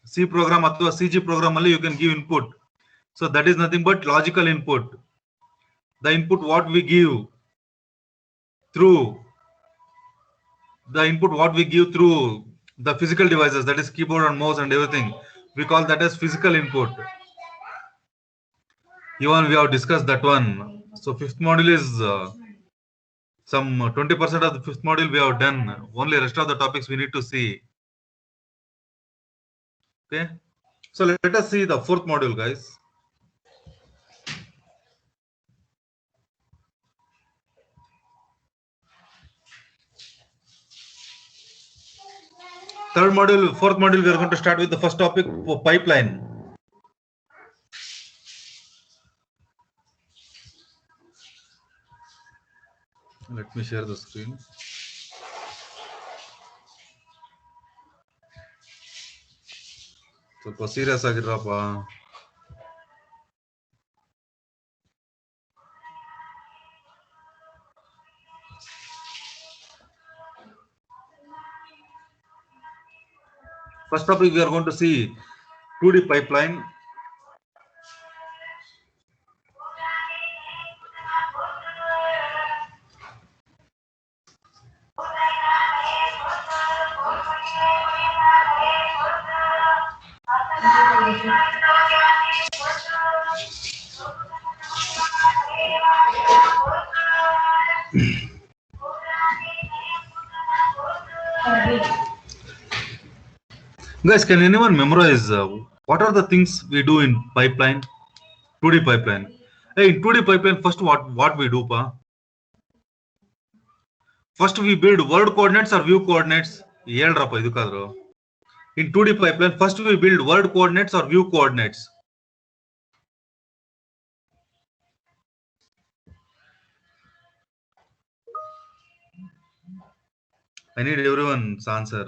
C program or CG program only you can give input. So that is nothing but logical input. The input what we give through the physical devices, that is keyboard and mouse and everything, we call that as physical input. Even we have discussed that one. So fifth module is some 20% of the fifth module we have done. Only rest of the topics we need to see. Okay. So let us see the fourth module, guys. Fourth module, we are going to start with the first topic, pipeline. Let me share the screen. ಸ್ವಲ್ಪ serious ಆಗಿರಪ್ಪ. First topic we are going to see 2D pipeline. Guys, can anyone memorize what are the things we do in pipeline? 2D pipeline. Hey, in 2D pipeline, first what we do, pa? First we build world coordinates or view coordinates. In 2D pipeline, first we build world coordinates or view coordinates. I need everyone's answer.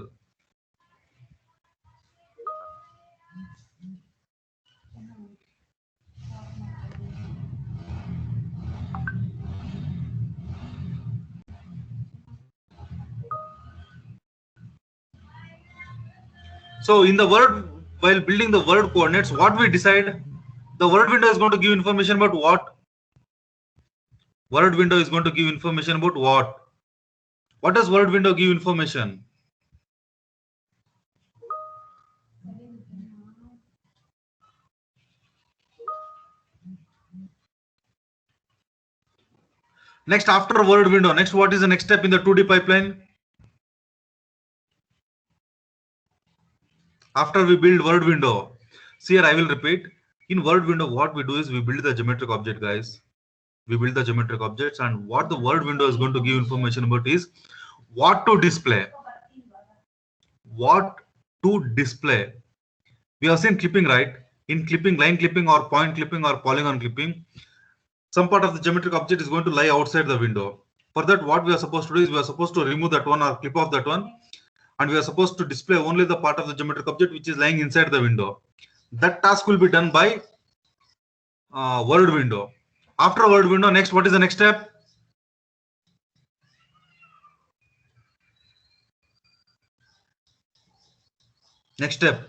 So in the world, while building the world coordinates, what we decide, the world window is going to give information about what? World window is going to give information about what? What does world window give information? Next, after world window, next what is the next step in the 2D pipeline? After we build world window, see here I will repeat. In world window, what we do is we build the geometric object, guys. We build the geometric objects, and what the world window is going to give information about is what to display. What to display. We have seen clipping, right? In clipping, line clipping or point clipping or polygon clipping, some part of the geometric object is going to lie outside the window. For that, what we are supposed to do is we are supposed to remove that one or clip off that one, and we are supposed to display only the part of the geometric object which is lying inside the window. That task will be done by world window. After world window, next what is the next step? Next step.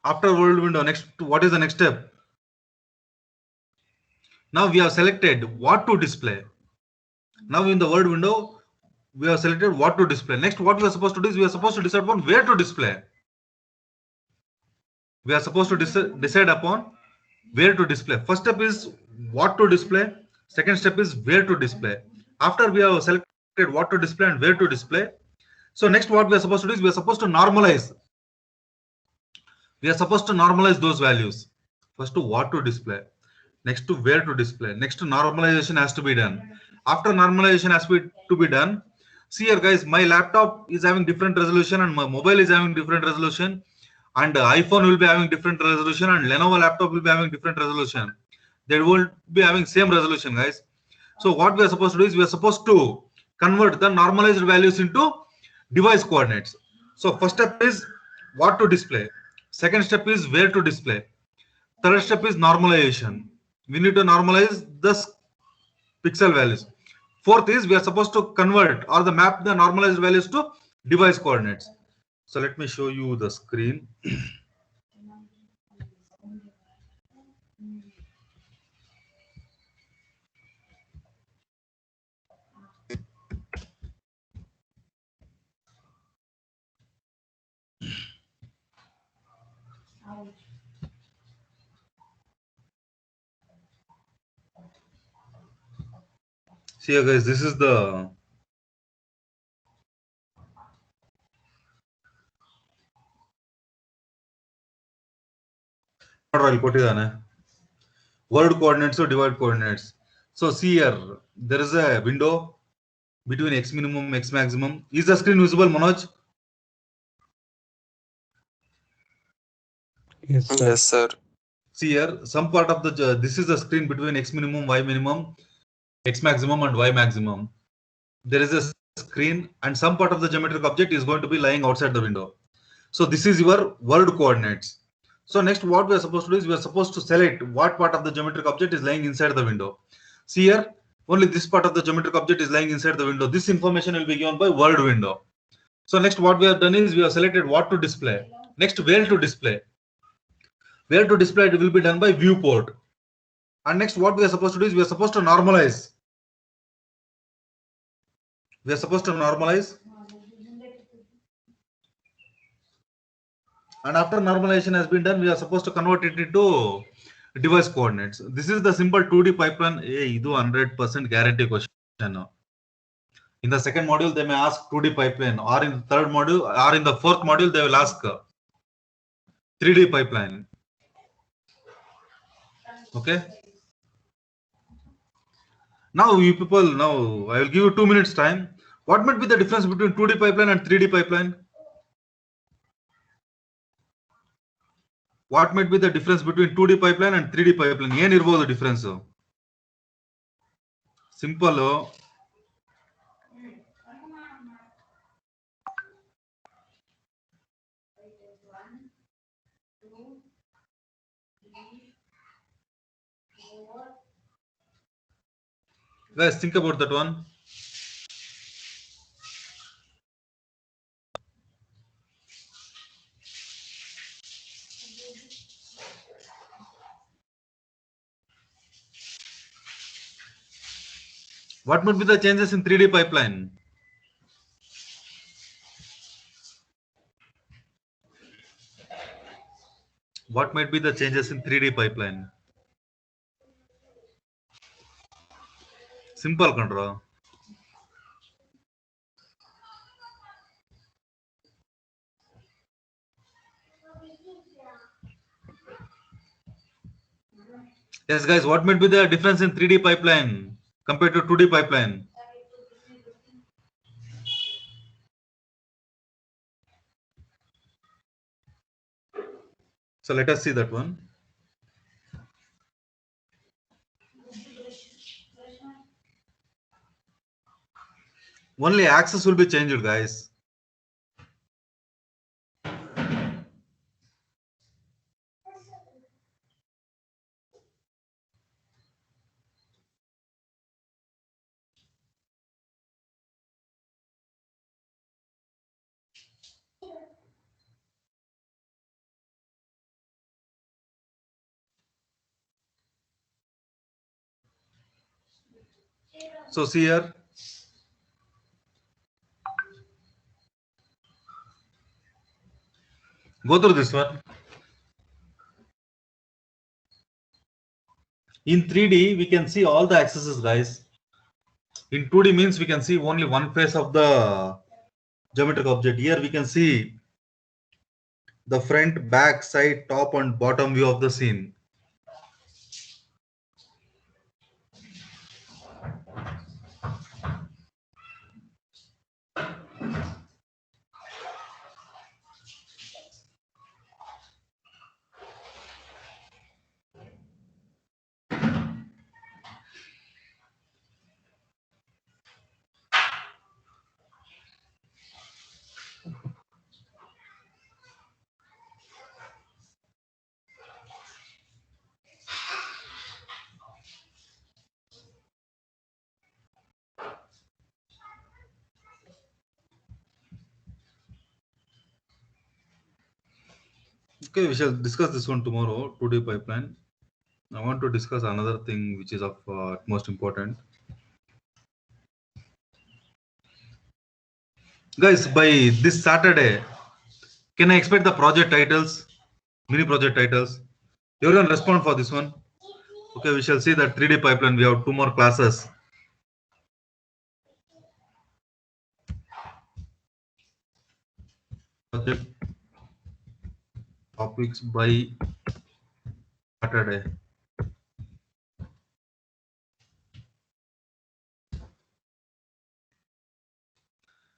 After world window, next what is the next step? Now we have selected what to display. Now in the world window, we have selected what to display. Next, what we are supposed to do is we are supposed to decide upon where to display. We are supposed to decide upon where to display. First step is what to display. Second step is where to display. After we have selected what to display and where to display, so next what we are supposed to do is we are supposed to normalize. We are supposed to normalize those values. First to what to display, next to where to display, next to normalization has to be done. After normalization has to be done, see here guys, my laptop is having different resolution and my mobile is having different resolution, and iPhone will be having different resolution, and Lenovo laptop will be having different resolution. They won't be having same resolution, guys. So what we are supposed to do is we are supposed to convert the normalized values into device coordinates. So first step is what to display. Second step is where to display. Third step is normalization. We need to normalize the pixel values. Fourth is we are supposed to convert or the map the normalized values to device coordinates. So let me show you the screen. See here guys, this is the word coordinates or divide coordinates. So see here, there is a window between x minimum, x maximum. Is the screen visible, Manoj? Yes, sir. Yes, sir. See here, some part of the this is the screen between x minimum, y minimum, x maximum, and y maximum. There is a screen, and some part of the geometric object is going to be lying outside the window. So this is your word coordinates. So next, what we are supposed to do is we are supposed to select what part of the geometric object is lying inside the window. See here, only this part of the geometric object is lying inside the window. This information will be given by word window. So next, what we have done is we have selected what to display. Next, where to display. Where to display it will be done by viewport. And next, what we are supposed to do is we are supposed to normalize. We are supposed to normalize. And after normalization has been done, we are supposed to convert it into device coordinates. This is the simple 2D pipeline. Hey, this 100% guarantee question. In the second module, they may ask 2D pipeline, or in the third module, or in the fourth module, they will ask 3D pipeline. Okay. Now, you people, now I will give you 2 minutes time. What might be the difference between 2D pipeline and 3D pipeline? What might be the difference between 2D pipeline and 3D pipeline? ಏನು ಇರಬಹುದು difference? Simple. Guys, think about that one. What would be the changes in 3D pipeline? What might be the changes in 3D pipeline? Simple control. Yes, guys, what might be the difference in 3D pipeline compared to 2D pipeline? So let us see that one. Only axis will be changed, guys. So see here. Go through this one. In 3D, we can see all the axes, guys. In 2D means we can see only one face of the geometric object. Here we can see the front, back, side, top, and bottom view of the scene. Okay, we shall discuss this one tomorrow. 2D pipeline. I want to discuss another thing which is of most important. Guys, by this Saturday, can I expect the project titles, mini project titles? Everyone respond for this one. Okay, we shall see that 3D pipeline. We have 2 more classes. Project topics by Saturday.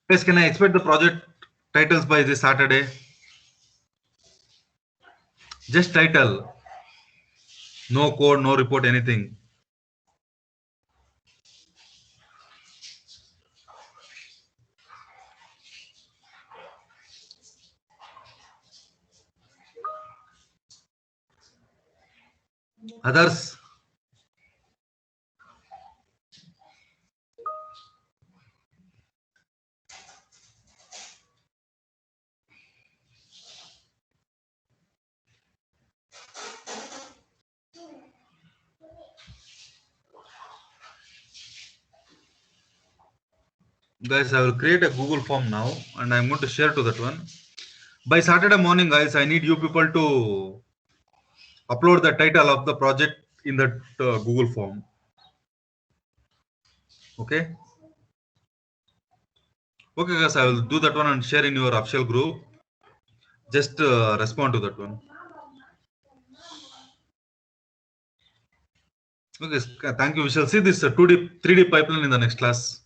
Guys, can I expect the project titles by this Saturday? Just title. No code, no report, anything. Others? Guys, I will create a Google form now and I'm going to share to that one. By Saturday morning, guys, I need you people to upload the title of the project in that Google form. Okay. Okay, guys, I will do that one and share in your official group. Just respond to that one. Okay, thank you. We shall see this 2D, 3D pipeline in the next class.